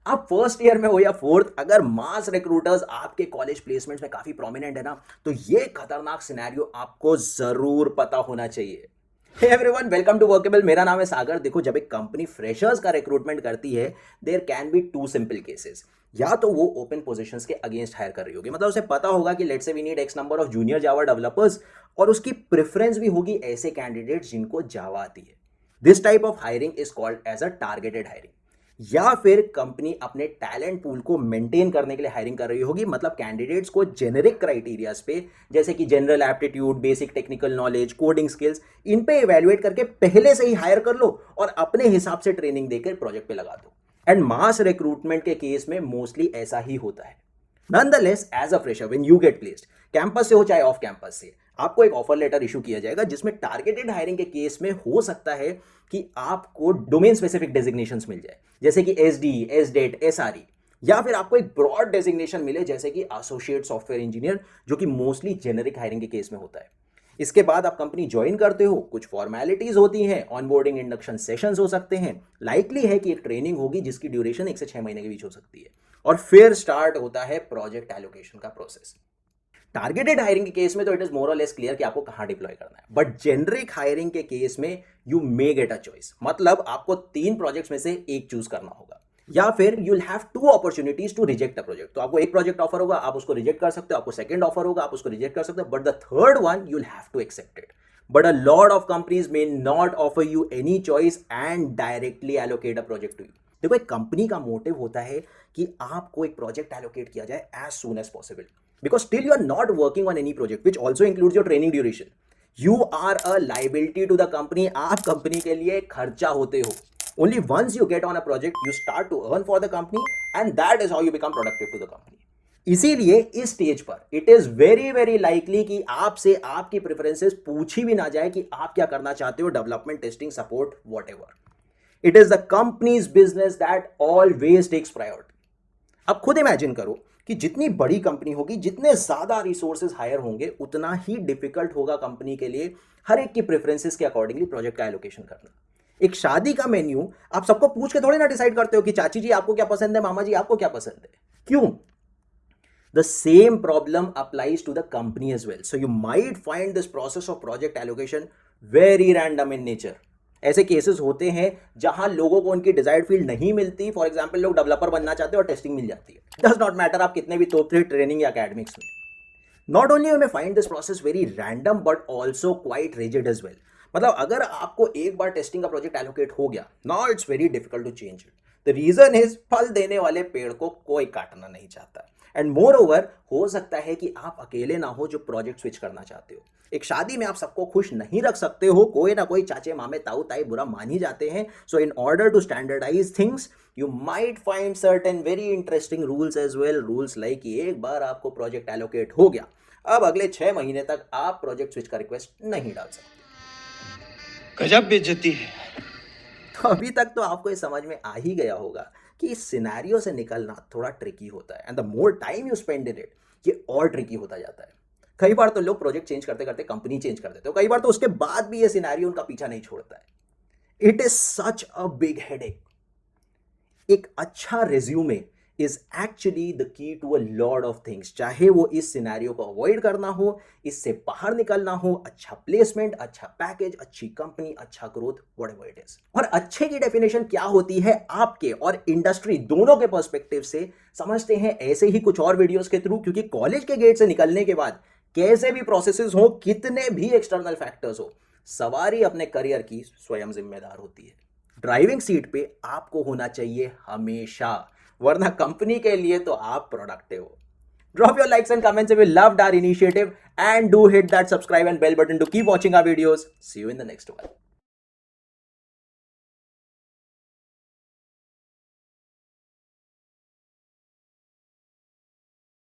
आप first year में हो या फोर्थ, अगर मास रिक्रूटर्स आपके कॉलेज प्लेसमेंट्स में काफी प्रोमिनेंट है ना, तो ये खतरनाक सिनेरियो आपको जरूर पता होना चाहिए। Hey everyone, welcome to Workable. मेरा नाम है सागर। देखो, जब एक कंपनी फ्रेशर्स का रिक्रूटमेंट करती है, there can be two simple cases. या तो वो ओपन पोजीशंस के अगेंस्ट हायर कर रही होगी, मतलब उसे पता होगा कि let's say we need X number of junior Java developers, और उसकी प्रेफरेंस भी होगी ऐसे कैंडिडेट्स जिनको जावा आती है। This type of hiring is called as a targeted hiring. या फिर कंपनी अपने टैलेंट पूल को मेंटेन करने के लिए हायरिंग कर रही होगी, मतलब कैंडिडेट्स को जेनेरिक क्राइटेरियाज पे, जैसे कि general aptitude, basic technical knowledge, coding skills, इन पे इवेल्युएट करके पहले से ही हायर कर लो और अपने हिसाब से ट्रेनिंग देकर प्रोजेक्ट पे लगा दो। एंड मास रिक्रूटमेंट के केस में मोस्टली ऐसा ही होता है। Nonetheless, as a fresher when you get placed, campus से हो चाहे ऑफ कैंपस से, आपको एक ऑफर लेटर इशू किया जाएगा, जिसमें टारगेटेड हायरिंग के केस में हो सकता है कि आपको डोमेन स्पेसिफिक डेजिग्नेशंस मिल जाए, जैसे कि एसडी, एसडेट, एसआरई, या फिर आपको एक ब्रॉड डेजिग्नेशन मिले जैसे कि एसोसिएट सॉफ्टवेयर इंजीनियर, जो कि मोस्टली जेनेरिक हायरिंग के केस में होता है। इसके बाद आप कंपनी ज्वाइन करते हो, कुछ फॉर्मेलिटीज होती हैं, ऑनबोर्डिंग इंडक्शन सेशंस हो सकते हैं, लाइकली है कि एक ट्रेनिंग होगी जिसकी ड्यूरेशन 1 से 6 महीने के बीच हो सकती है, और फिर स्टार्ट होता है प्रोजेक्ट एलोकेशन का प्रोसेस। टारगेटेड हायरिंग के केस में तो इट इज मोर और लेस क्लियर कि आपको कहां डिप्लॉय करना है, बट जेनरिक हायरिंग के केस में you may get a choice, मतलब आपको 3 प्रोजेक्ट्स में से एक चूज करना होगा, या फिर you will have 2 opportunities to reject a project. तो आपको एक प्रोजेक्ट ऑफर होगा, आप उसको रिजेक्ट कर सकते हो, आपको सेकंड ऑफर होगा, आप उसको रिजेक्ट कर सकते हो, but the third one you will have to accept it. But a lot of companies may not offer you any choice and directly allocate a project to you. देखो, एक company का motive होता है कि आपको एक प्रोजेक्ट एलोकेट किया जाए as soon as possible, because still you are not working on any project, which also includes your training duration. You are a liability to the company. आप कंपनी के लिए खर्चा होते हो। Only once you get on a project, you start to earn for the company, and that is how you become productive to the company. इसीलिए इस stage पर it is very very likely कि आपसे आपकी प्रेफरेंसेस पूछी भी ना जाए कि आप क्या करना चाहते हो, development, testing, support, whatever. It is the company's business that always takes priority. अब खुद इमेजिन करो कि जितनी बड़ी कंपनी होगी, जितने ज्यादा रिसोर्सेज हायर होंगे, उतना ही डिफिकल्ट होगा कंपनी के लिए हर एक की प्रेफरेंसेस के अकॉर्डिंगली प्रोजेक्ट का एलोकेशन करना। एक शादी का मेन्यू आप सबको पूछ के थोड़ी ना डिसाइड करते हो कि चाची जी आपको क्या पसंद है, मामा जी आपको क्या पसंद है, क्यों? The same problem applies to the company as well. So you might find this process of project allocation very random in nature. ऐसे केसेस होते हैं जहां लोगों को उनकी डिजायर्ड फील्ड नहीं मिलती। फॉर एग्जाम्पल, लोग डेवलपर बनना चाहते हैं और टेस्टिंग मिल जाती है। डज नॉट मैटर आप कितने भी तोप थे ट्रेनिंग या एकेडमिक्स में। Not only you may find this process very random, but also quite rigid as well. मतलब अगर आपको एक बार टेस्टिंग का प्रोजेक्ट एलोकेट हो गया, now it's very difficult to change it. The reason is फल देने वाले पेड़ को कोई काटना नहीं चाहता। एंड मोर ओवर, हो सकता है कि आप अकेले ना हो जो प्रोजेक्ट स्विच करना चाहते हो। एक शादी में आप सबको खुश नहीं रख सकते हो, कोई ना कोई चाचे मामे ताऊ ताई बुरा मान ही जाते हैं। So in order to standardise things, you might find certain very interesting rules as well. Rules like कि एक बार आपको प्रोजेक्ट एलोकेट हो गया, अब अगले 6 महीने तक आप प्रोजेक्ट स्विच का रिक्वेस्ट नहीं डाल सकते। गजब बेइज्जती है। तो अभी तक तो आपको ये समझ में आ ही गया होगा कि इस सिनेरियो से निकलना थोड़ा ट्रिकी होता है, and the more time you spend in it, ये और ट्रिकी होता जाता है। कई बार तो लोग प्रोजेक्ट चेंज करते करते कंपनी चेंज कर देते हो, कई बार तो उसके बाद भी ये सिनेरियो उनका पीछा नहीं छोड़ता है। It is such a big headache. एक अच्छा resume is actually the key to a lot of things, चाहे वो इस सिनेरियो को अवॉइड करना हो, इससे बाहर निकलना हो, अच्छा प्लेसमेंट, अच्छा पैकेज, अच्छी कंपनी, अच्छा ग्रोथ, व्हाटएवर इट इज। और अच्छे की डेफिनेशन क्या होती है आपके और इंडस्ट्री दोनों के पर्सपेक्टिव से समझते हैं ऐसे ही कुछ और वीडियोस के थ्रू, क्योंकि कॉलेज के गेट से निकलने के बाद कैसे भी प्रोसेसेस हो, कितने भी एक्सटर्नल फैक्टर्स हो, सवारी अपने करियर की स्वयं जिम्मेदार होती है। ड्राइविंग सीट पे आपको होना चाहिए हमेशा, वरना कंपनी के लिए तो आप प्रोडक्टिव हो। Drop your likes and comments if you loved our initiative, and do hit that subscribe and bell button to keep watching our videos. See you in the next one.